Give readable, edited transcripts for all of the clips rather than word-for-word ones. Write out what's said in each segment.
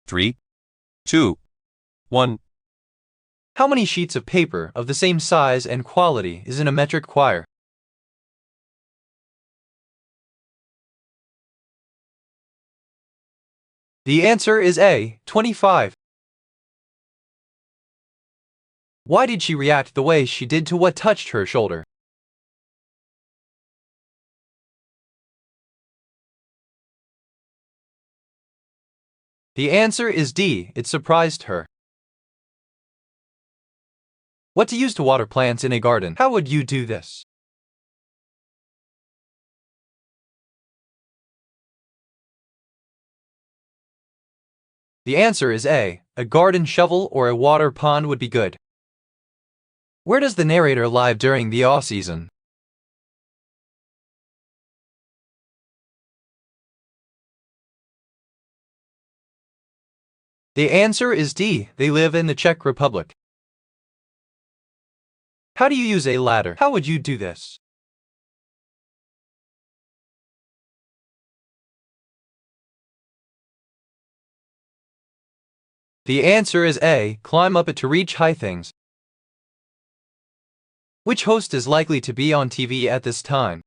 3, 2, 1. How many sheets of paper of the same size and quality is in a metric quire? The answer is A, 25. Why did she react the way she did to what touched her shoulder? The answer is D, it surprised her. What to use to water plants in a garden? How would you do this? The answer is A, a garden shovel or a water pond would be good. Where does the narrator live during the off-season? The answer is D, they live in the Czech Republic. How do you use a ladder? How would you do this? The answer is A, climb up it to reach high things. Which host is likely to be on TV at this time?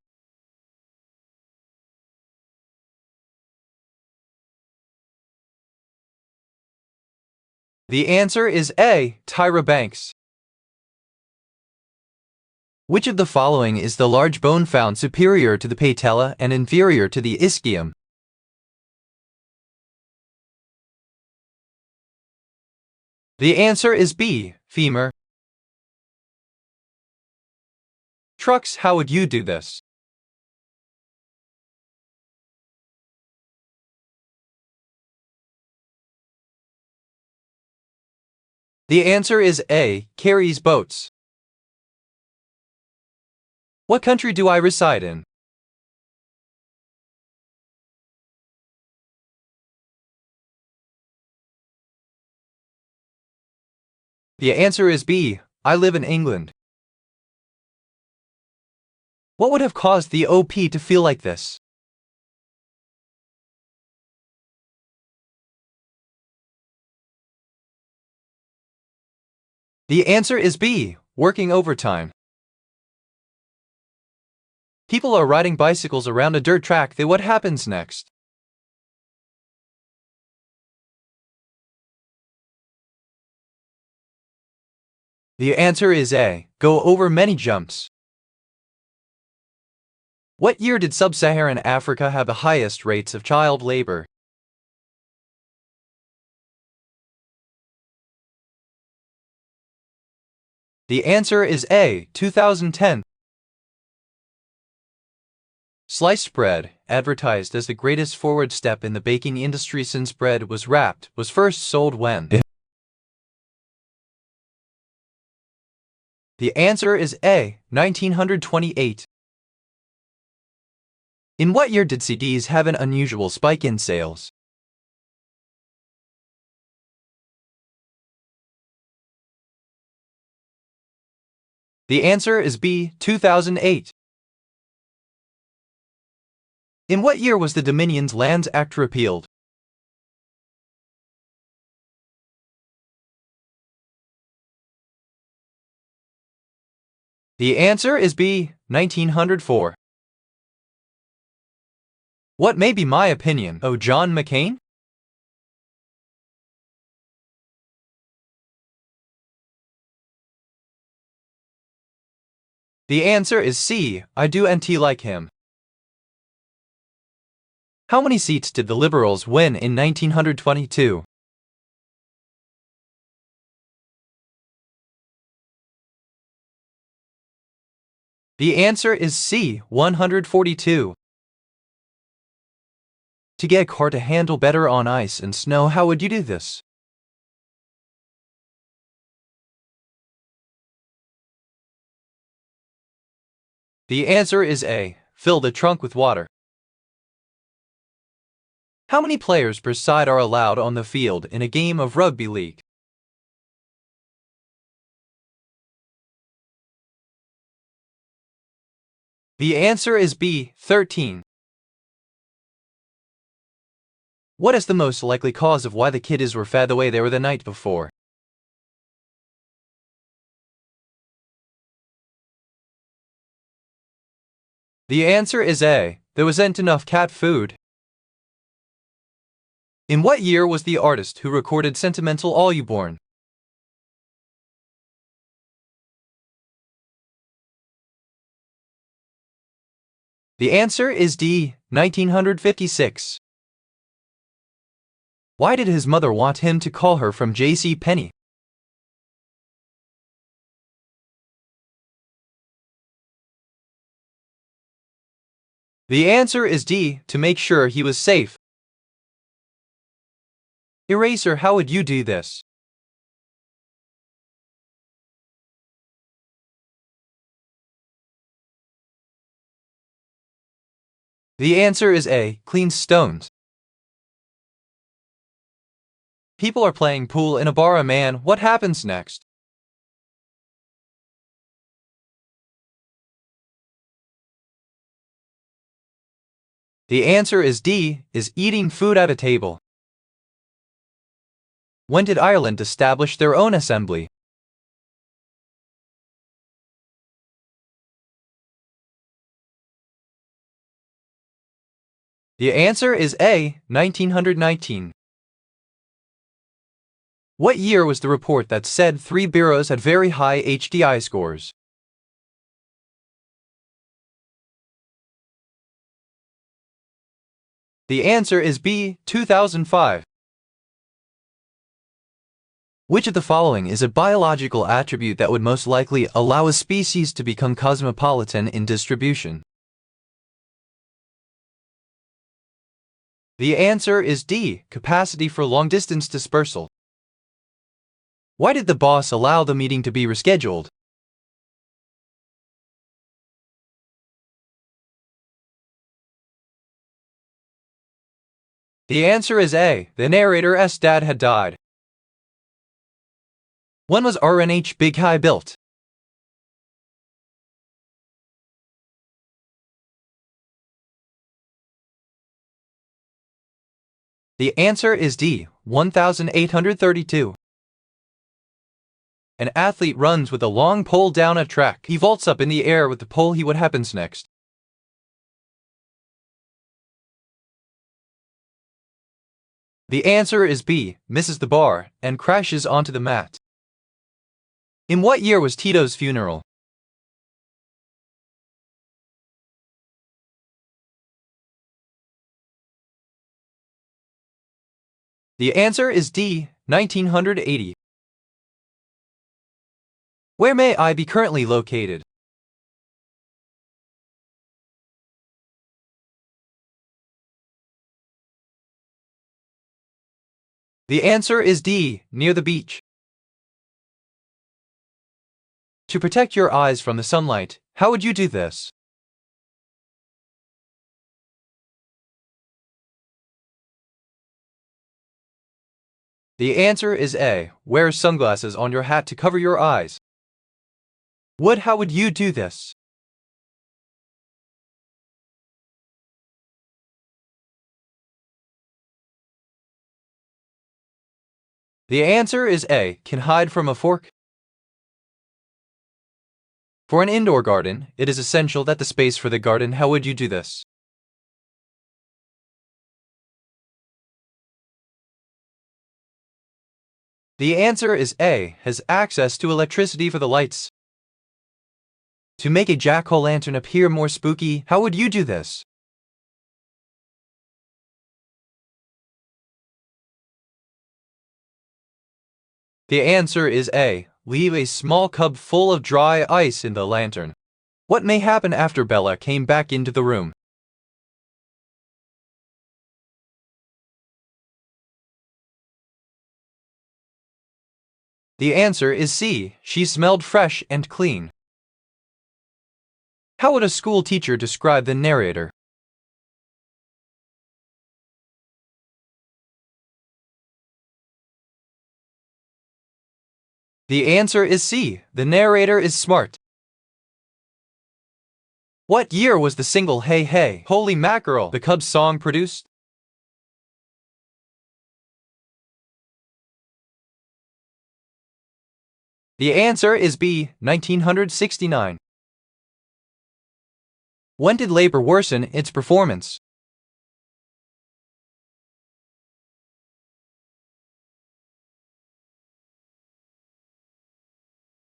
The answer is A, Tyra Banks. Which of the following is the large bone found superior to the patella and inferior to the ischium? The answer is B, femur. Trucks, how would you do this? The answer is A, carries boats. What country do I reside in? The answer is B, I live in England. What would have caused the OP to feel like this? The answer is B, working overtime. People are riding bicycles around a dirt track. What happens next? The answer is A, go over many jumps. What year did sub-Saharan Africa have the highest rates of child labor? The answer is A, 2010. Sliced bread, advertised as the greatest forward step in the baking industry since bread was wrapped, was first sold when? The answer is A, 1928. In what year did CDs have an unusual spike in sales? The answer is B, 2008. In what year was the Dominions Lands Act repealed? The answer is B, 1904. What may be my opinion, oh John McCain? The answer is C, I do and like him. How many seats did the Liberals win in 1922? The answer is C, 142. To get a car to handle better on ice and snow, how would you do this? The answer is A, fill the trunk with water. How many players per side are allowed on the field in a game of rugby league? The answer is B, 13. What is the most likely cause of why the kiddies were fed the way they were the night before? The answer is A. There wasn't enough cat food. In what year was the artist who recorded Sentimental All You born? The answer is D. 1956. Why did his mother want him to call her from J.C. Penney? The answer is D. To make sure he was safe. Eraser, how would you do this? The answer is A. Clean stones. People are playing pool in a bar. Man, what happens next? The answer is D. Is eating food at a table. When did Ireland establish their own assembly? The answer is A. 1919. What year was the report that said 3 bureaus had very high HDI scores? The answer is B. 2005. Which of the following is a biological attribute that would most likely allow a species to become cosmopolitan in distribution? The answer is D. Capacity for long-distance dispersal. Why did the boss allow the meeting to be rescheduled? The answer is A. The narrator's dad had died. When was RNH Big High built? The answer is D. 1832. An athlete runs with a long pole down a track. He vaults up in the air with the pole. What happens next? The answer is B. Misses the bar and crashes onto the mat. In what year was Tito's funeral? The answer is D. 1980. Where may I be currently located? The answer is D. Near the beach. To protect your eyes from the sunlight, how would you do this? The answer is A. Wear sunglasses on your hat to cover your eyes. How would you do this? The answer is A. Can hide from a fork. For an indoor garden, it is essential that the space for the garden. How would you do this? The answer is A. Has access to electricity for the lights. To make a jack-o'-lantern appear more spooky, how would you do this? The answer is A. Leave a small cup full of dry ice in the lantern. What may happen after Bella came back into the room? The answer is C. She smelled fresh and clean. How would a school teacher describe the narrator? The answer is C. The narrator is smart. What year was the single Hey Hey, Holy Mackerel, the Cubs song produced? The answer is B, 1969. When did labor worsen its performance?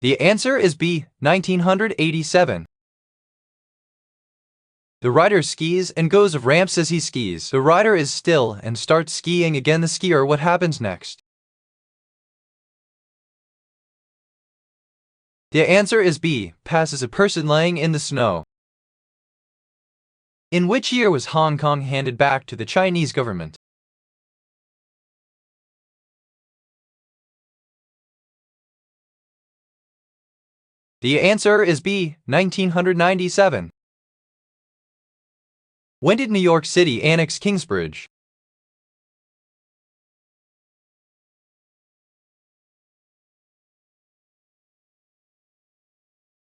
The answer is B, 1987. The rider skis and goes of ramps as he skis. The rider is still and starts skiing again. The skier, what happens next? The answer is B, passes a person laying in the snow. In which year was Hong Kong handed back to the Chinese government? The answer is B, 1997. When did New York City annex Kingsbridge?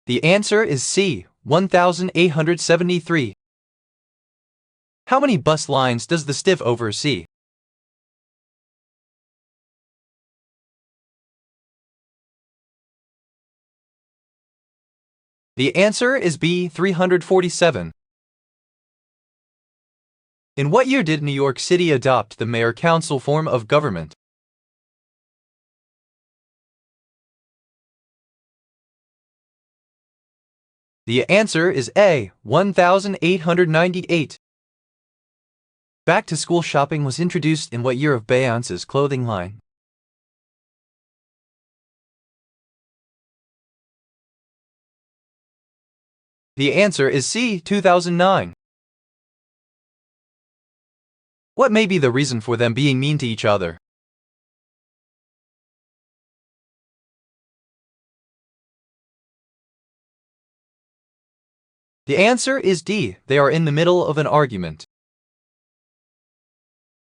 The answer is C, 1873. How many bus lines does the STIF oversee? The answer is B, 347. In what year did New York City adopt the mayor-council form of government? The answer is A, 1898. Back-to-school shopping was introduced in what year of Beyoncé's clothing line? The answer is C, 2009. What may be the reason for them being mean to each other? The answer is D, they are in the middle of an argument.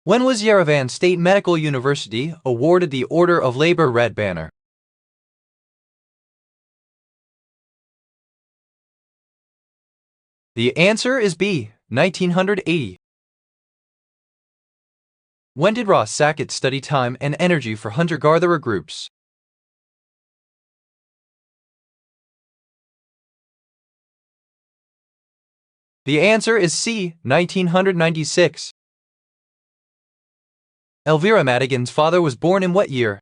When was Yerevan State Medical University awarded the Order of Labor Red Banner? The answer is B, 1980. When did Ross Sackett study time and energy for hunter-gatherer groups? The answer is C, 1996. Elvira Madigan's father was born in what year?